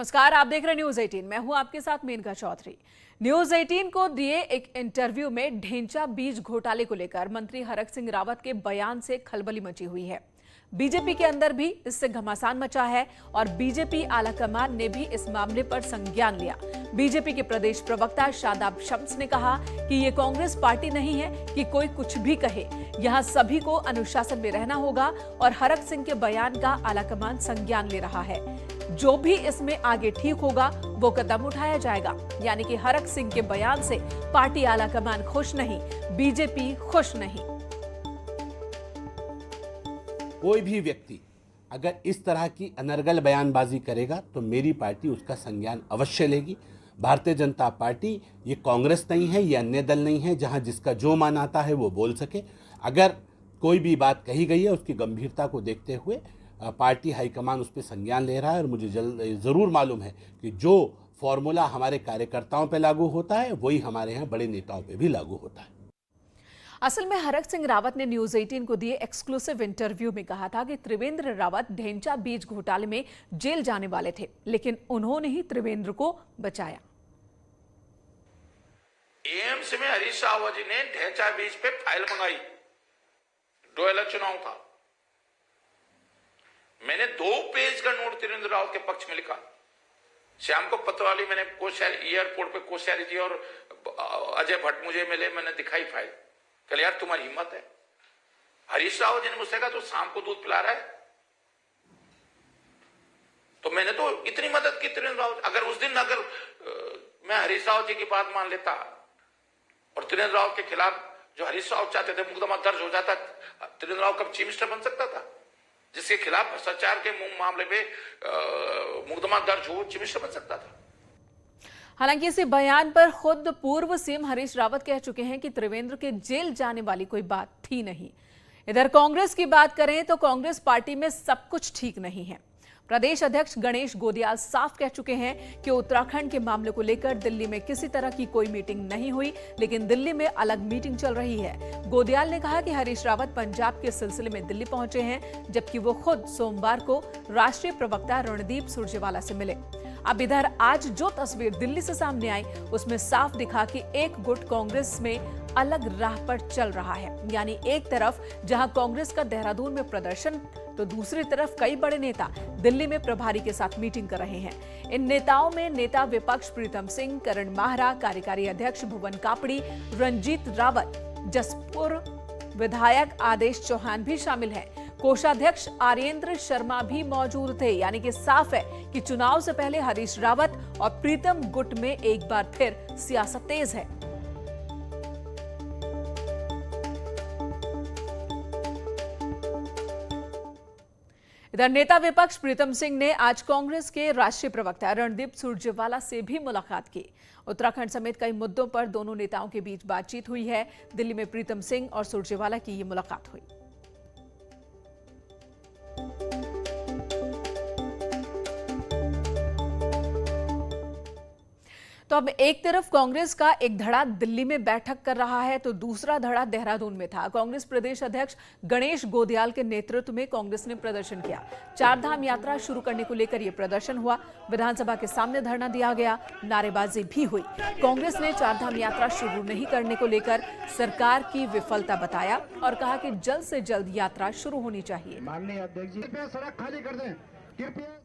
नमस्कार, आप देख रहे न्यूज 18। मैं हूं आपके साथ मेनका चौधरी। न्यूज 18 को दिए एक इंटरव्यू में ढेंचा बीज घोटाले को लेकर मंत्री हरक सिंह रावत के बयान से खलबली मची हुई है। बीजेपी के अंदर भी इससे घमासान मचा है और बीजेपी आलाकमान ने भी इस मामले पर संज्ञान लिया। बीजेपी के प्रदेश प्रवक्ता शादाब शम्स ने कहा कि ये कांग्रेस पार्टी नहीं है कि कोई कुछ भी कहे, यहाँ सभी को अनुशासन में रहना होगा और हरक सिंह के बयान का आलाकमान संज्ञान ले रहा है। जो भी इसमें आगे ठीक होगा वो कदम उठाया जाएगा। यानी कि हरक सिंह के बयान से पार्टी आलाकमान खुश नहीं, बीजेपी खुश नहीं। कोई भी व्यक्ति अगर इस तरह की अनर्गल बयानबाजी करेगा तो मेरी पार्टी उसका संज्ञान अवश्य लेगी। भारतीय जनता पार्टी ये कांग्रेस नहीं है, ये अन्य दल नहीं है जहां जिसका जो मन आता है वो बोल सके। अगर कोई भी बात कही गई है उसकी गंभीरता को देखते हुए पार्टी हाईकमान उस पर संज्ञान ले रहा है और मुझे ज़रूर मालूम है कि जो फॉर्मूला हमारे कार्यकर्ताओं पे लागू होता है वही हमारे यहाँ बड़े नेताओं पे भी लागू होता है। असल में हरक सिंह रावत ने न्यूज 18 को दिए एक्सक्लूसिव इंटरव्यू में कहा था कि त्रिवेंद्र रावत ढेंचा बीज घोटाले में जेल जाने वाले थे, लेकिन उन्होंने ही त्रिवेंद्र को बचाया। एएमसी में हरीश रावत जी ने ढेंचा बीज पे फाइल मंगाई, डोयला चुनाव था। मैंने 2 पेज का नोट त्रिवेंद्र रावत के पक्ष में लिखा। शाम को पत्रवाली मैंने कोश्यारी एयरपोर्ट पे कोश्यारी जी और अजय भट्ट मुझे मिले, मैंने दिखाई फाइल। कल यार तुम्हारी हिम्मत है। हरीश रावत जी ने मुझसे कहा तो शाम को दूध पिला रहा है, तो मैंने तो इतनी मदद की त्रिवेंद्र रावत। अगर उस दिन मैं हरीश रावत जी की बात मान लेता और त्रिवेंद्र रावत के खिलाफ जो हरीश रावत चाहते थे मुकदमा दर्ज हो जाता, त्रिवेंद्र रावत कब चीफ मिनिस्टर बन सकता था? जिसके खिलाफ भ्रष्टाचार के मामले में मुकदमा दर्ज हो, चीफ मिनिस्टर बन सकता था। हालांकि इसी बयान पर खुद पूर्व सीएम हरीश रावत कह चुके हैं कि त्रिवेंद्र के जेल जाने वाली कोई बात थी नहीं। इधर कांग्रेस की बात करें तो कांग्रेस पार्टी में सब कुछ ठीक नहीं है। प्रदेश अध्यक्ष गणेश गोदियाल साफ कह चुके हैं कि उत्तराखंड के मामले को लेकर दिल्ली में किसी तरह की कोई मीटिंग नहीं हुई, लेकिन दिल्ली में अलग मीटिंग चल रही है। गोदियाल ने कहा कि हरीश रावत पंजाब के सिलसिले में दिल्ली पहुंचे हैं, जबकि वो खुद सोमवार को राष्ट्रीय प्रवक्ता रणदीप सुरजेवाला से मिले। अब इधर आज जो तस्वीर दिल्ली से सामने आई उसमें साफ दिखा कि एक गुट कांग्रेस में अलग राह पर चल रहा है। यानी एक तरफ जहां कांग्रेस का देहरादून में प्रदर्शन, तो दूसरी तरफ कई बड़े नेता दिल्ली में प्रभारी के साथ मीटिंग कर रहे हैं। इन नेताओं में नेता विपक्ष प्रीतम सिंह, करण माहरा, कार्यकारी अध्यक्ष भुवन कापड़ी, रंजीत रावत, जसपुर विधायक आदेश चौहान भी शामिल हैं। कोषाध्यक्ष आर्येंद्र शर्मा भी मौजूद थे। यानी कि साफ है कि चुनाव से पहले हरीश रावत और प्रीतम गुट में एक बार फिर सियासत तेज है। इधर नेता विपक्ष प्रीतम सिंह ने आज कांग्रेस के राष्ट्रीय प्रवक्ता रणदीप सुरजेवाला से भी मुलाकात की। उत्तराखंड समेत कई मुद्दों पर दोनों नेताओं के बीच बातचीत हुई है। दिल्ली में प्रीतम सिंह और सुरजेवाला की ये मुलाकात हुई। तो अब एक तरफ कांग्रेस का एक धड़ा दिल्ली में बैठक कर रहा है, तो दूसरा धड़ा देहरादून में था। कांग्रेस प्रदेश अध्यक्ष गणेश गोदियाल के नेतृत्व में कांग्रेस ने प्रदर्शन किया। 4 धाम यात्रा शुरू करने को लेकर यह प्रदर्शन हुआ। विधानसभा के सामने धरना दिया गया, नारेबाजी भी हुई। कांग्रेस ने 4 धाम यात्रा शुरू नहीं करने को लेकर सरकार की विफलता बताया और कहा कि जल्द से जल्द यात्रा शुरू होनी चाहिए। माननीय अध्यक्ष जी, सड़क खाली कर दें कृपया।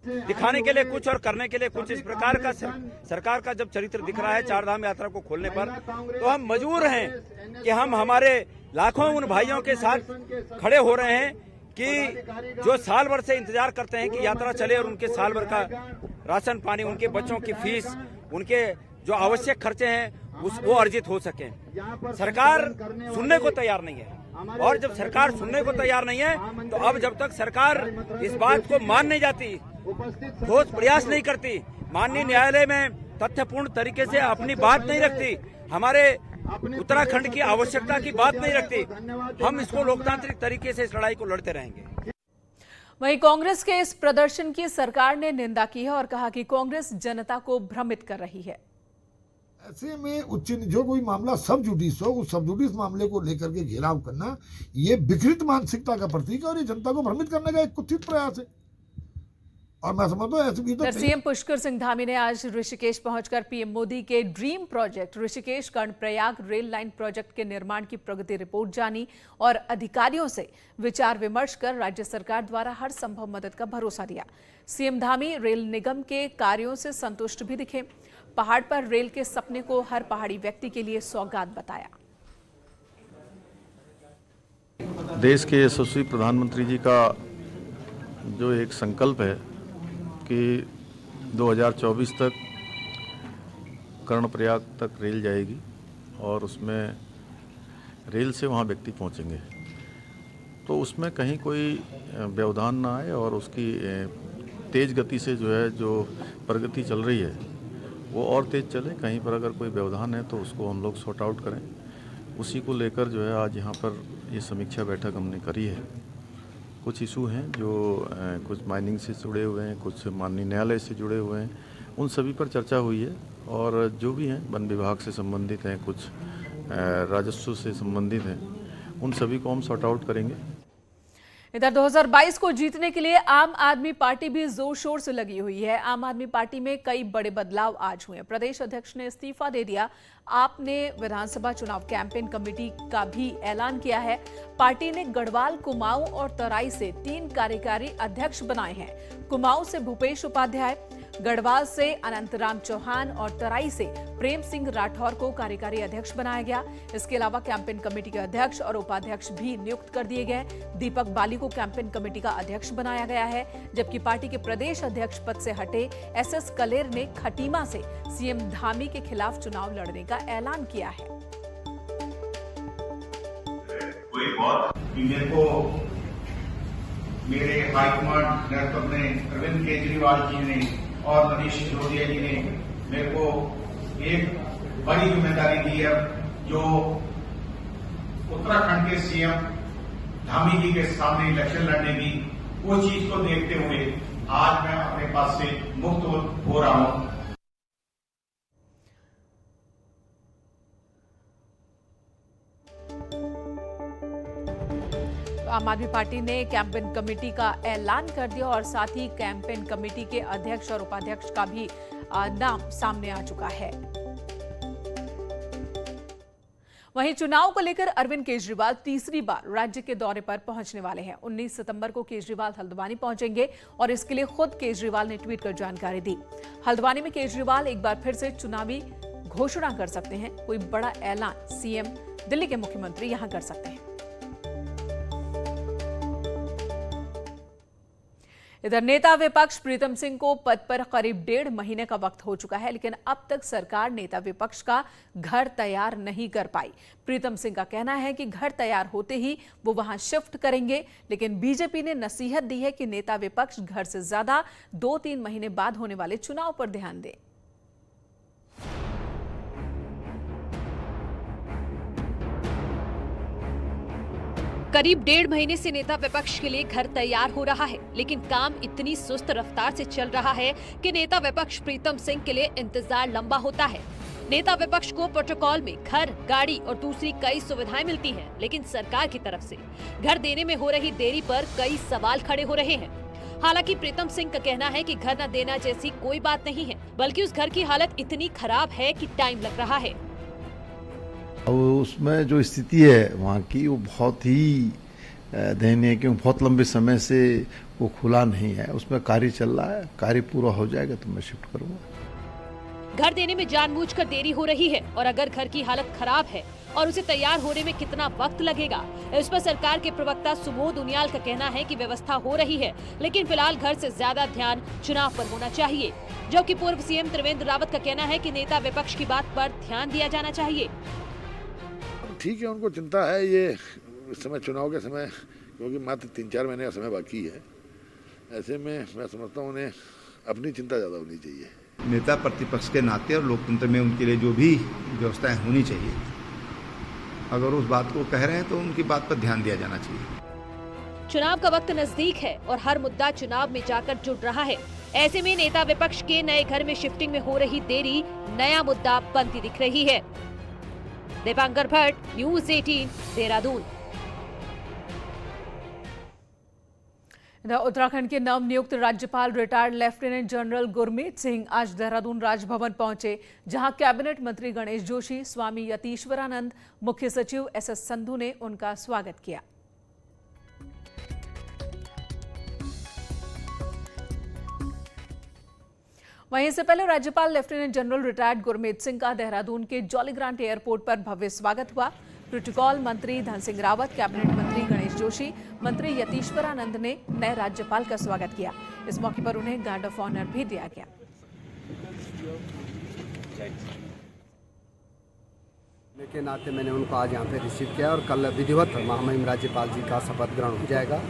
दिखाने के लिए कुछ और करने के लिए कुछ, इस प्रकार का सरकार का जब चरित्र दिख रहा है 4 धाम यात्रा को खोलने पर, तो हम मजबूर हैं कि हम हमारे लाखों उन भाइयों के साथ खड़े हो रहे हैं कि जो साल भर से इंतजार करते हैं कि यात्रा चले और उनके साल भर का राशन पानी, उनके बच्चों की फीस, उनके जो आवश्यक खर्चे हैं वो अर्जित हो सके। सरकार सुनने को तैयार नहीं है, और जब सरकार सुनने को तैयार नहीं है तो अब जब तक सरकार इस बात को मान नहीं जाती, ठोस प्रयास नहीं करती, माननीय न्यायालय में तथ्यपूर्ण तरीके से अपनी बात नहीं रखती, हमारे उत्तराखंड की आवश्यकता की बात नहीं रखती, हम इसको लोकतांत्रिक तरीके से इस लड़ाई को लड़ते रहेंगे। वहीं कांग्रेस के इस प्रदर्शन की सरकार ने निंदा की है और कहा कि कांग्रेस जनता को भ्रमित कर रही है। ऐसे में जो कोई मामला सब जुडिस हो, उस सब जुडिस मामले को लेकर के घेराव करना, ये विकृत मानसिकता का प्रतीक है और ये जनता को भ्रमित करने का एक कुत्सित प्रयास है। और मैं समझता हूँ ऐसे भी तो सीएम पुष्कर सिंह धामी ने आज ऋषिकेश पहुंचकर पीएम मोदी के dream project Rishikesh Karnaprayag rail line project के निर्माण की प्रगति रिपोर्ट जानी और अधिकारियों से विचार विमर्श कर राज्य सरकार द्वारा हर संभव मदद का भरोसा दिया। सीएम धामी रेल निगम के कार्यों से संतुष्ट भी दिखे। पहाड़ पर रेल के सपने को हर पहाड़ी व्यक्ति के लिए सौगात बताया। देश के यशस्वी प्रधानमंत्री जी का जो एक संकल्प है कि 2024 तक कर्णप्रयाग तक रेल जाएगी और उसमें रेल से वहाँ व्यक्ति पहुँचेंगे, तो उसमें कहीं कोई व्यवधान ना आए और उसकी तेज़ गति से जो प्रगति चल रही है वो और तेज़ चले। कहीं पर अगर कोई व्यवधान है तो उसको हम लोग सॉर्ट आउट करें। उसी को लेकर आज यहाँ पर ये समीक्षा बैठक हमने करी है। कुछ इशू हैं जो कुछ माइनिंग से जुड़े हुए हैं, कुछ माननीय न्यायालय से जुड़े हुए हैं, उन सभी पर चर्चा हुई है और जो भी हैं वन विभाग से संबंधित हैं, कुछ राजस्व से संबंधित हैं, उन सभी को हम सॉर्ट आउट करेंगे। इधर 2022 को जीतने के लिए आम आदमी पार्टी भी जोर शोर से लगी हुई है। आम आदमी पार्टी में कई बड़े बदलाव आज हुए। प्रदेश अध्यक्ष ने इस्तीफा दे दिया। आपने विधानसभा चुनाव कैंपेन कमेटी का भी ऐलान किया है। पार्टी ने गढ़वाल, कुमाऊं और तराई से 3 कार्यकारी अध्यक्ष बनाए हैं। कुमाऊं से भूपेश उपाध्याय, गढ़वाल से अनंतराम चौहान और तराई से प्रेम सिंह राठौर को कार्यकारी अध्यक्ष बनाया गया। इसके अलावा कैंपेन कमेटी के अध्यक्ष और उपाध्यक्ष भी नियुक्त कर दिए गए। दीपक बाली को कैंपेन कमेटी का अध्यक्ष बनाया गया है, जबकि पार्टी के प्रदेश अध्यक्ष पद से हटे एसएस कलेर ने खटीमा से सीएम धामी के खिलाफ चुनाव लड़ने का ऐलान किया है। कोई बात मेरे को मेरे हाईकमांड नेतृत्व ने, अरविंद केजरीवाल जी ने और मनीष सिसोदिया जी ने मेरे को एक बड़ी जिम्मेदारी दी है, जो उत्तराखंड के सीएम धामी जी के सामने इलेक्शन लड़ने की, वो चीज को देखते हुए आज मैं अपने पास से मुक्त हो रहा हूं। आम आदमी पार्टी ने कैंपेन कमेटी का ऐलान कर दिया और साथ ही कैंपेन कमेटी के अध्यक्ष और उपाध्यक्ष का भी नाम सामने आ चुका है। वहीं चुनाव को लेकर अरविंद केजरीवाल तीसरी बार राज्य के दौरे पर पहुंचने वाले हैं। 19 सितंबर को केजरीवाल हल्द्वानी पहुंचेंगे और इसके लिए खुद केजरीवाल ने ट्वीट कर जानकारी दी। हल्द्वानी में केजरीवाल एक बार फिर से चुनावी घोषणा कर सकते हैं। कोई बड़ा ऐलान सीएम दिल्ली के मुख्यमंत्री यहां कर सकते हैं। इधर नेता विपक्ष प्रीतम सिंह को पद पर करीब 1.5 महीने का वक्त हो चुका है, लेकिन अब तक सरकार नेता विपक्ष का घर तैयार नहीं कर पाई। प्रीतम सिंह का कहना है कि घर तैयार होते ही वो वहां शिफ्ट करेंगे, लेकिन बीजेपी ने नसीहत दी है कि नेता विपक्ष घर से ज्यादा 2-3 महीने बाद होने वाले चुनाव पर ध्यान दें। करीब 1.5 महीने से नेता विपक्ष के लिए घर तैयार हो रहा है, लेकिन काम इतनी सुस्त रफ्तार से चल रहा है कि नेता विपक्ष प्रीतम सिंह के लिए इंतजार लंबा होता है। नेता विपक्ष को प्रोटोकॉल में घर, गाड़ी और दूसरी कई सुविधाएं मिलती हैं, लेकिन सरकार की तरफ से घर देने में हो रही देरी पर कई सवाल खड़े हो रहे हैं। हालांकि प्रीतम सिंह का कहना है कि घर न देना जैसी कोई बात नहीं है, बल्कि उस घर की हालत इतनी खराब है कि टाइम लग रहा है। उसमें जो स्थिति है वहाँ की, वो बहुत ही दयनीय है, क्योंकि बहुत लंबे समय से वो खुला नहीं है। उसमें कार्य चल रहा है, कार्य पूरा हो जाएगा तो मैं शिफ्ट करूंगा। घर देने में जानबूझकर देरी हो रही है और अगर घर की हालत खराब है और उसे तैयार होने में कितना वक्त लगेगा, इस पर सरकार के प्रवक्ता सुबोध उनियाल का कहना है कि व्यवस्था हो रही है, लेकिन फिलहाल घर से ज्यादा ध्यान चुनाव पर होना चाहिए। जबकि पूर्व सीएम त्रिवेंद्र रावत का कहना है कि नेता विपक्ष की बात पर ध्यान दिया जाना चाहिए। ठीक है, उनको चिंता है ये इस समय चुनाव के समय, क्योंकि मात्र 3-4 महीने का समय बाकी है। ऐसे में मैं समझता हूँ उन्हें अपनी चिंता ज़्यादा होनी चाहिए। नेता प्रतिपक्ष के नाते और लोकतंत्र में उनके लिए जो भी व्यवस्थाएं होनी चाहिए, अगर उस बात को कह रहे हैं तो उनकी बात पर ध्यान दिया जाना चाहिए। चुनाव का वक्त नजदीक है और हर मुद्दा चुनाव में जाकर जुड़ रहा है। ऐसे में नेता विपक्ष के नए घर में शिफ्टिंग में हो रही देरी नया मुद्दा बनती दिख रही है। दीपांकर भट्ट, न्यूज़ 18, देहरादून। उत्तराखंड के नवनियुक्त राज्यपाल retired lieutenant general Gurmeet Singh आज देहरादून राजभवन पहुंचे, जहां कैबिनेट मंत्री गणेश जोशी, स्वामी यतीश्वरानंद, मुख्य सचिव एसएस संधू ने उनका स्वागत किया। वहीं इससे पहले राज्यपाल lieutenant general retired Gurmeet Singh का देहरादून के जॉली ग्रांट एयरपोर्ट पर भव्य स्वागत हुआ। प्रोटोकॉल मंत्री धन सिंह रावत, कैबिनेट मंत्री गणेश जोशी, मंत्री यतीश्वरानंद ने नए राज्यपाल का स्वागत किया। इस मौके पर उन्हें गार्ड ऑफ ऑनर भी दिया गया। के नाते मैंने उनको आज यहाँ पे रिसीव किया और कल विधिवत महामहिम राज्यपाल जी का शपथ ग्रहण हो जाएगा।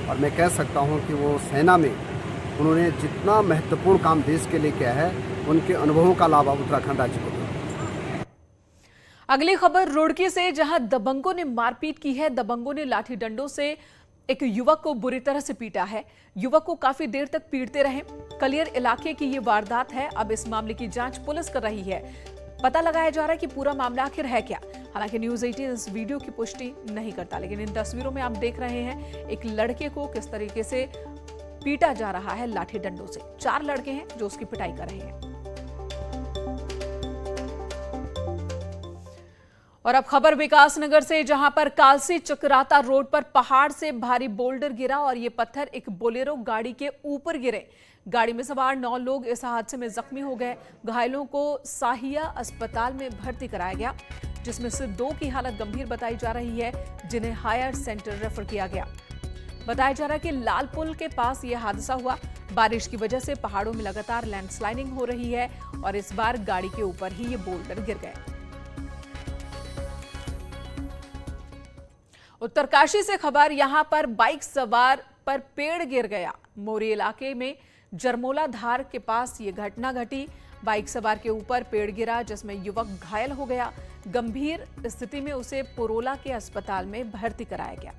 और मैं कह सकता हूँ कि वो सेना में उन्होंने जितना महत्वपूर्ण काम देश के लिए किया है, उनके अनुभवों का लाभ उत्तराखंड राज्य को। अगली खबर रुड़की से, जहां दबंगों ने मारपीट की है। दबंगों ने लाठी डंडों से एक युवक को बुरी तरह से पीटा है। युवक को काफी देर तक पीटते रहे। कलियर इलाके की ये वारदात है। अब इस मामले की जांच पुलिस कर रही है। पता लगाया जा रहा है कि पूरा मामला आखिर है क्या। हालांकि न्यूज 18 इस वीडियो की पुष्टि नहीं करता, लेकिन इन तस्वीरों में आप देख रहे हैं एक लड़के को किस तरीके से पीटा जा रहा है लाठी डंडों से। 4 लड़के हैं जो उसकी पिटाई कर रहे हैं। और अब खबर विकासनगर से, जहां पर कालसी चक्राता रोड पर पहाड़ से भारी बोल्डर गिरा और ये पत्थर एक बोलेरो गाड़ी के ऊपर गिरे। गाड़ी में सवार 9 लोग इस हादसे में जख्मी हो गए। घायलों को साहिया अस्पताल में भर्ती कराया गया, जिसमें से 2 की हालत गंभीर बताई जा रही है, जिन्हें हायर सेंटर रेफर किया गया। बताया जा रहा है कि लाल पुल के पास यह हादसा हुआ। बारिश की वजह से पहाड़ों में लगातार लैंडस्लाइडिंग हो रही है और इस बार गाड़ी के ऊपर ही ये बोल्डर गिर गए। उत्तरकाशी से खबर, यहां पर बाइक सवार पर पेड़ गिर गया। मोरी इलाके में जरमोला धार के पास ये घटना घटी। बाइक सवार के ऊपर पेड़ गिरा, जिसमें युवक घायल हो गया। गंभीर स्थिति में उसे पुरोला के अस्पताल में भर्ती कराया गया।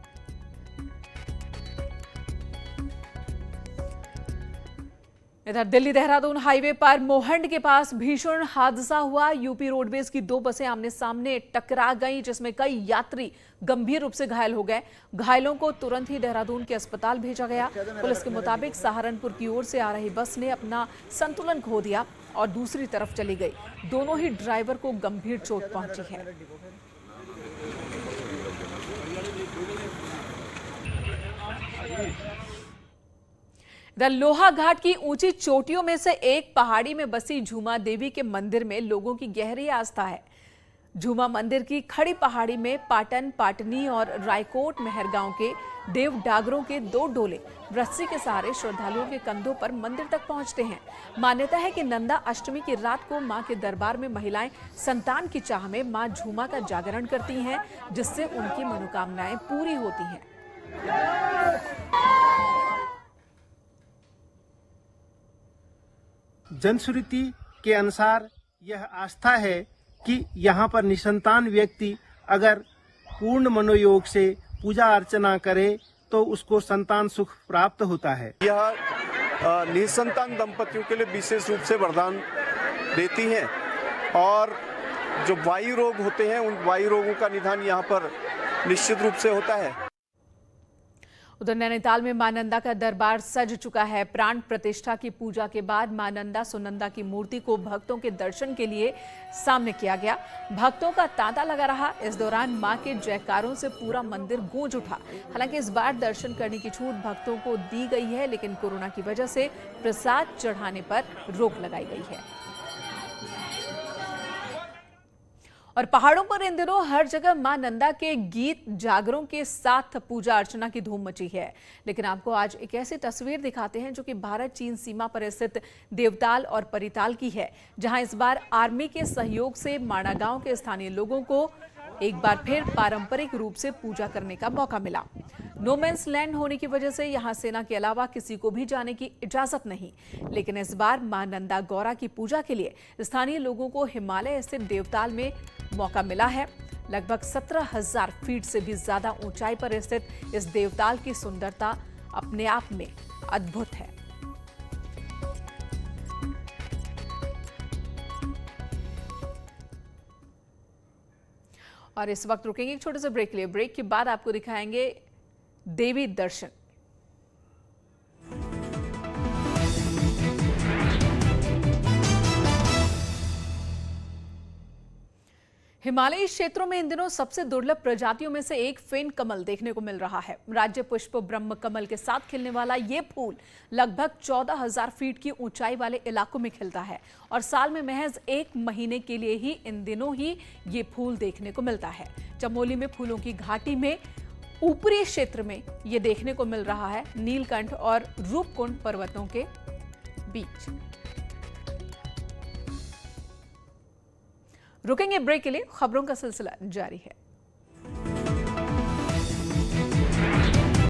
इधर दिल्ली देहरादून हाईवे पर मोहंड के पास भीषण हादसा हुआ। यूपी रोडवेज की 2 बसें आमने सामने टकरा गईं, जिसमें कई यात्री गंभीर रूप से घायल हो गए। घायलों को तुरंत ही देहरादून के अस्पताल भेजा गया। पुलिस के मुताबिक सहारनपुर की ओर से आ रही बस ने अपना संतुलन खो दिया और दूसरी तरफ चली गई। दोनों ही ड्राइवर को गंभीर चोट पहुंची है। इधर लोहा घाट की ऊंची चोटियों में से एक पहाड़ी में बसी झूमा देवी के मंदिर में लोगों की गहरी आस्था है। झूमा मंदिर की खड़ी पहाड़ी में पाटन, पाटनी और रायकोट मेहरगांव के देव डागरों के 2 डोले रस्सी के सहारे श्रद्धालुओं के कंधों पर मंदिर तक पहुंचते हैं। मान्यता है कि नंदा अष्टमी की रात को मां के दरबार में महिलाएं संतान की चाह में मां झूमा का जागरण करती हैं, जिससे उनकी मनोकामनाएं पूरी होती हैं। जनश्रुति के अनुसार यह आस्था है कि यहाँ पर निसंतान व्यक्ति अगर पूर्ण मनोयोग से पूजा अर्चना करे तो उसको संतान सुख प्राप्त होता है। यह निसंतान दंपतियों के लिए विशेष रूप से वरदान देती हैं और जो वायु रोग होते हैं उन वायु रोगों का निदान यहाँ पर निश्चित रूप से होता है। उधर नैनीताल में मां नंदा का दरबार सज चुका है। प्राण प्रतिष्ठा की पूजा के बाद मां नंदा सुनंदा की मूर्ति को भक्तों के दर्शन के लिए सामने किया गया। भक्तों का तांता लगा रहा। इस दौरान मां के जयकारों से पूरा मंदिर गूंज उठा। हालांकि इस बार दर्शन करने की छूट भक्तों को दी गई है, लेकिन कोरोना की वजह से प्रसाद चढ़ाने पर रोक लगाई गई है। और पहाड़ों पर इन दिनों हर जगह मां नंदा के गीत जागरों के साथ पूजा अर्चना की धूम मची है। लेकिन आपको आज एक ऐसी तस्वीर दिखाते हैं जो कि भारत चीन सीमा पर स्थित देवताल और परिताल की है, जहां इस बार आर्मी के सहयोग से माणा गांव के स्थानीय लोगों को एक बार फिर पारंपरिक रूप से पूजा करने का मौका मिला। नो मैंस लैंड होने की वजह से यहां सेना के अलावा किसी को भी जाने की इजाजत नहीं, लेकिन इस बार मां नंदा गौरा की पूजा के लिए स्थानीय लोगों को हिमालय स्थित देवताल में मौका मिला है। लगभग 17,000 फीट से भी ज्यादा ऊंचाई पर स्थित इस देवताल की सुंदरता अपने आप में अद्भुत है। और इस वक्त रुकेंगे एक छोटे से ब्रेक के लिए। ब्रेक के बाद आपको दिखाएंगे देवी दर्शन। हिमालयी क्षेत्रों में इन दिनों सबसे दुर्लभ प्रजातियों में से एक फेन कमल देखने को मिल रहा है। राज्य पुष्प ब्रह्म कमल के साथ खिलने वाला ये फूल लगभग 14,000 फीट की ऊंचाई वाले इलाकों में खिलता है और साल में महज 1 महीने के लिए ही इन दिनों ही ये फूल देखने को मिलता है। चमोली में फूलों की घाटी में ऊपरी क्षेत्र में ये देखने को मिल रहा है, नीलकंठ और रूपकुंड पर्वतों के बीच। रुकेंगे ब्रेक के लिए, खबरों का सिलसिला जारी है।